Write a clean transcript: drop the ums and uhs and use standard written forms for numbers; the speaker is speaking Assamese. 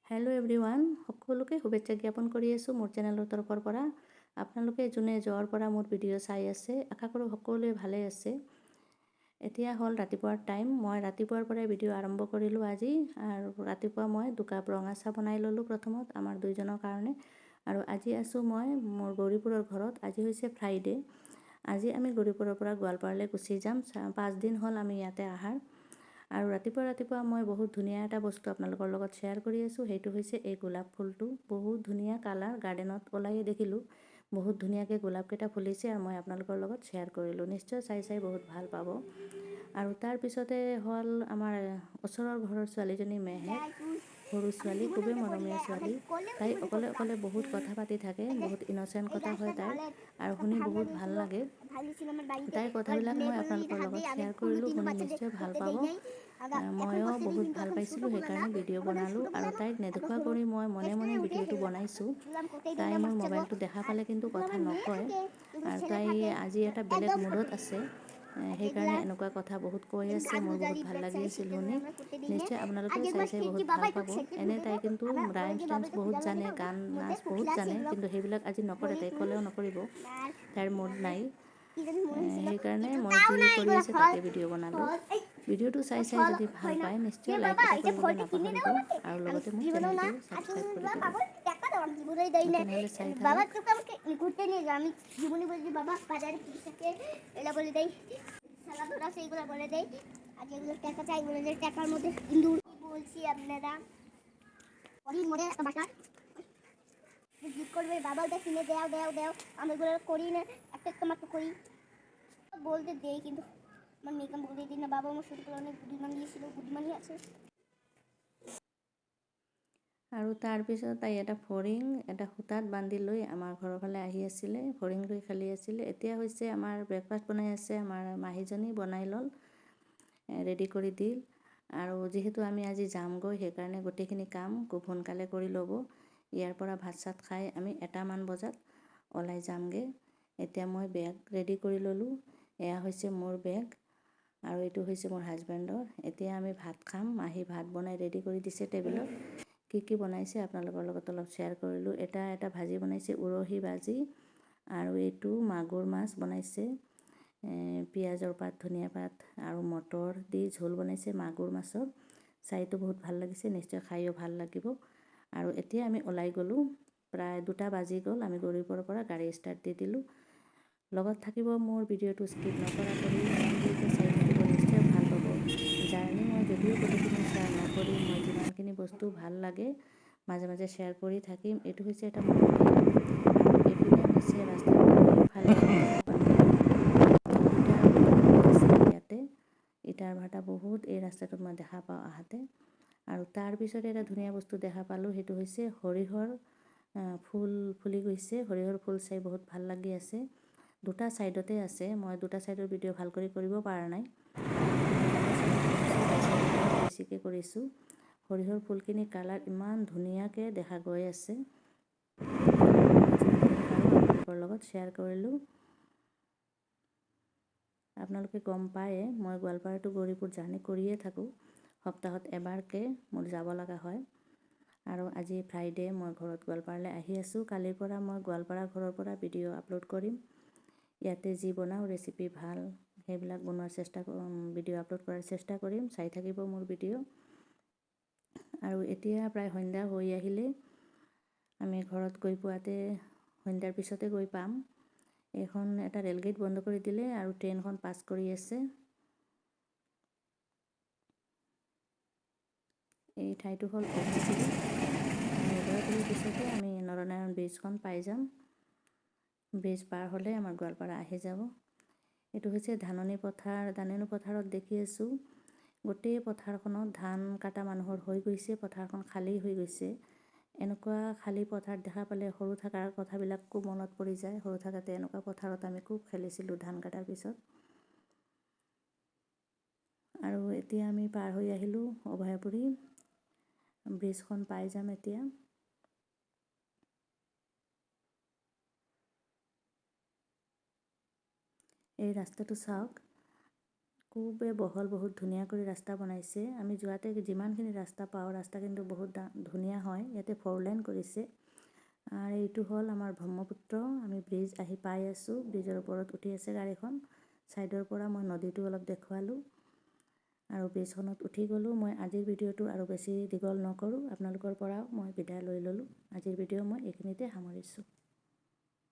হেল্ল' এভৰিৱান, সকলোকে শুভেচ্ছা জ্ঞাপন কৰি আছোঁ মোৰ চেনেলৰ তৰফৰ পৰা। আপোনালোকে যোনে যোৱাৰ পৰা মোৰ ভিডিঅ' চাই আছে, আশা কৰোঁ সকলোৱে ভালে আছে। এতিয়া হ'ল ৰাতিপুৱাৰ টাইম। মই ৰাতিপুৱাৰ পৰাই ভিডিঅ' আৰম্ভ কৰিলোঁ আজি। আৰু ৰাতিপুৱা মই 2 কাপ ৰঙা চাহ বনাই ল'লোঁ প্ৰথমত আমাৰ দুইজনৰ কাৰণে। আৰু আজি আছোঁ মই মোৰ গৌৰীপুৰৰ ঘৰত। আজি হৈছে ফ্ৰাইডে'। আজি আমি গৌৰীপুৰৰ পৰা গোৱালপাৰালৈ গুচি যাম। 5 দিন হ'ল আমি ইয়াতে আহাৰ। আৰু ৰাতিপুৱা মই বহুত ধুনীয়া এটা বস্তু আপোনালোকৰ লগত শ্বেয়াৰ কৰি আছোঁ। সেইটো হৈছে এই গোলাপ ফুলটো। বহুত ধুনীয়া কালাৰ, গাৰ্ডেনত ওলাইয়ে দেখিলোঁ। বহুত ধুনীয়াকৈ গোলাপকেইটা ফুলিছে আৰু মই আপোনালোকৰ লগত শ্বেয়াৰ কৰিলোঁ। নিশ্চয় চাই বহুত ভাল পাব। আৰু তাৰপিছতে হ'ল আমাৰ ওচৰৰ ঘৰৰ ছোৱালীজনী মেহেক, সৰু ছোৱালী, খুবেই মৰমীয়া ছোৱালী। তাই অকলে বহুত কথা পাতি থাকে, বহুত ইন'চেণ্ট কথা হয় তাইৰ, আৰু শুনি বহুত ভাল লাগে। তাইৰ কথাবিলাক মই আপোনালোকৰ লগত শ্বেয়াৰ কৰিলোঁ, শুনি নিশ্চয় ভাল পাব। ময়ো বহুত ভাল পাইছিলোঁ, সেইকাৰণে ভিডিঅ' বনালোঁ। আৰু তাইক নেদেখুৱা কৰি মই মনে মনে ভিডিঅ'টো বনাইছোঁ। তাই মোৰ মোবাইলটো দেখা পালে কিন্তু কথা নকয়। আৰু তাই আজি এটা বেলেগ মুডত আছে, সেইকাৰণে এনেকুৱা কথা বহুত কৈ আছে। মোৰ বহুত ভাল লাগি আছিল শুনি। নিশ্চয় আপোনালোকেও চাই বহুত ভাল পাব। এনে তাই কিন্তু ৰাইমছ টাইমছ বহুত জানে, গান নাচ বহুত জানে, কিন্তু সেইবিলাক আজি নকৰে। তাই ক'লেও নকৰিব, তাইৰ মুড নাই। সেইকাৰণে মই যি কৰি আছে তাকে ভিডিঅ' বনালোঁ। ভিডিঅ'টো চাই যদি ভাল পায় নিশ্চয় লাইক এটা কৰিবলৈ নাপাহৰিব, আৰু লগতে মোৰ চেনেলটো ছাবস্ক্ৰাইব কৰি দিব। তেনেহ'লে চাই থাকক। ঘুরতে নিয়ে যাও, আমি জীবনী বলছি বাবা বাজারে কি থাকে এগুলো বলে দেয়, খেলাধুলা সেইগুলো বলে দেয়। আর যেগুলো টাকা চাই বলে দেয়, টাকার মধ্যে ইন্দুর বলছি আপনারা অনেক মনে একটা বাসা জিজ্ঞেস করবে বাবা ওটা কিনে দেও দেও দেও, আমি এগুলো করি না, একটা মাত্র করি বলতে দেই, কিন্তু আমার মেয়েকে বলতে দিই না। বাবা আমার শুরু করে অনেক বুদ্ধিমান দিয়েছিল, বুদ্ধিমানই আছে। আৰু তাৰপিছত তাই এটা ফৰিং এটা সূতাত বান্ধি লৈ আমাৰ ঘৰৰ ফালে আহি আছিলে, ফৰিং লৈ খেলি আছিলে। এতিয়া হৈছে আমাৰ ব্ৰেকফাষ্ট বনাই আছে আমাৰ মাহীজনী, বনাই ল'ল, ৰেডি কৰি দিল। আৰু যিহেতু আমি আজি যামগৈ, সেইকাৰণে গোটেইখিনি কাম খুব সোনকালে কৰি ল'ব। ইয়াৰ পৰা ভাত চাত খাই আমি 1মান বজাত ওলাই যামগৈ। এতিয়া মই বেগ ৰেডি কৰি ল'লোঁ। এয়া হৈছে মোৰ বেগ, আৰু এইটো হৈছে মোৰ হাজবেণ্ডৰ। এতিয়া আমি ভাত খাম। মাহী ভাত বনাই ৰেডি কৰি দিছে টেবুলত। কি বনাইছে আপোনালোকৰ লগত অলপ শ্বেয়াৰ কৰিলোঁ। এটা ভাজি বনাইছে, উৰহি ভাজি, আৰু এইটো মাগুৰ মাছ বনাইছে, পিঁয়াজৰ পাত, ধনিয়া পাত আৰু মটৰ দি ঝোল বনাইছে মাগুৰ মাছৰ। চাইটো বহুত ভাল লাগিছে, নিশ্চয় খায়ো ভাল লাগিব। আৰু এতিয়া আমি ওলাই গ'লোঁ। প্ৰায় 2টা বাজি গ'ল। আমি গৌৰীপুৰৰ পৰা গাড়ী ষ্টাৰ্ট দি দিলোঁ। লগত থাকিব, মোৰ ভিডিঅ'টো স্কিপ নকৰা কৰি মনলৈকে চাই থাকিব, নিশ্চয় ভাল পাব। জাৰ্ণি মই যদিও গোটেইখিনি শ্বেয়াৰ নকৰিম, মই যিমানখিনি বস্তু ভাল লাগে মাজে মাজে শ্বেয়াৰ কৰি থাকিম। এইটো হৈছে এটা মন্দিৰ, আৰু এইপিনে হৈছে ৰাস্তাৰ দুয়োফালে দেখা পালোঁ ইটাৰ ভাটা বহুত আছে ইয়াতে। ইটাৰ ভাটা বহুত এই ৰাস্তাটোত মই দেখা পাওঁ আহাতে। আৰু তাৰপিছতে এটা ধুনীয়া বস্তু দেখা পালোঁ, সেইটো হৈছে সৰিয়হৰ ফুল ফুলি গৈছে। সৰিয়হৰ ফুল চাই বহুত ভাল লাগি আছে। 2টা ছাইডতে আছে। মই 2টা ছাইডৰ ভিডিঅ' ভাল কৰি কৰিব পৰা নাই, বেছিকৈ কৰিছোঁ। সৰিয়হৰ ফুলখিনি কালাৰ ইমান ধুনীয়াকৈ দেখা গৈ আছে। যিমানখিনি পাৰোঁ আপোনালোকৰ লগত শ্বেয়াৰ কৰিলোঁ। আপোনালোকে গম পায়ে মই গোৱালপাৰা টু গৌৰীপুৰ জাৰ্ণি কৰিয়ে থাকোঁ। সপ্তাহত এবাৰকৈ মোৰ যাব লগা হয়। আৰু আজি ফ্ৰাইডে', মই ঘৰত গোৱালপাৰালৈ আহি আছোঁ। কালিৰ পৰা মই গোৱালপাৰা ঘৰৰ পৰা ভিডিঅ' আপলোড কৰিম। ইয়াতে যি বনাওঁ ৰেচিপি ভাল, সেইবিলাক বনোৱাৰ ভিডিঅ' আপলোড কৰাৰ চেষ্টা কৰিম। চাই থাকিব মোৰ ভিডিঅ'। আৰু এতিয়া প্ৰায় সন্ধ্যা হৈ আহিলে। আমি ঘৰত গৈ পোৱাতে সন্ধ্যাৰ পিছতে গৈ পাম। এইখন এটা ৰে'লগেট বন্ধ কৰি দিলে, আৰু ট্ৰেইনখন পাছ কৰি আছে। এই ঠাইটো হ'ল উদয়পুৰী। উদয়পুৰীৰ পিছতে আমি নৰনাৰায়ণ ব্ৰিজখন পাই যাম। ব্ৰিজ পাৰ হ'লে আমাৰ গোৱালপাৰা আহি যাব। এইটো হৈছে ধাননি পথাৰত দেখি আছোঁ গোটেই পথাৰখনত ধান কাটা মানুহৰ হৈ গৈছে, পথাৰখন খালী হৈ গৈছে। এনেকুৱা খালী পথাৰ দেখা পালে সৰু থকাৰ কথাবিলাক খুব মনত পৰি যায়। সৰু থাকোঁতে এনেকুৱা পথাৰত আমি খুব খেলিছিলোঁ ধান কটাৰ পিছত। আৰু এতিয়া আমি পাৰ হৈ আহিলোঁ অভয়াপুৰী। ব্ৰিজখন পাই যাম এতিয়া। এই ৰাস্তাটো চাওক, খুবেই বহল, বহুত ধুনীয়া কৰি ৰাস্তা বনাইছে। আমি যোৱাতে যিমানখিনি ৰাস্তা পাওঁ, ৰাস্তা কিন্তু বহুত ধুনীয়া হয়। নহয়, ইয়াতে 4 লেন কৰিছে। আৰু এইটো হ'ল আমাৰ ব্ৰহ্মপুত্ৰ, আমি ব্ৰিজ আহি পাই আছোঁ, ব্ৰিজৰ ওপৰত উঠি আছে গাড়ীখন। ছাইডৰ পৰা মই নদীটো অলপ দেখুৱালোঁ আৰু ব্ৰিজখনত উঠি গ'লোঁ। মই আজিৰ ভিডিঅ'টো আৰু বেছি দীঘল নকৰোঁ, আপোনালোকৰ পৰাও মই বিদায় লৈ ল'লোঁ। আজিৰ ভিডিঅ' মই এইখিনিতে সামৰিছোঁ।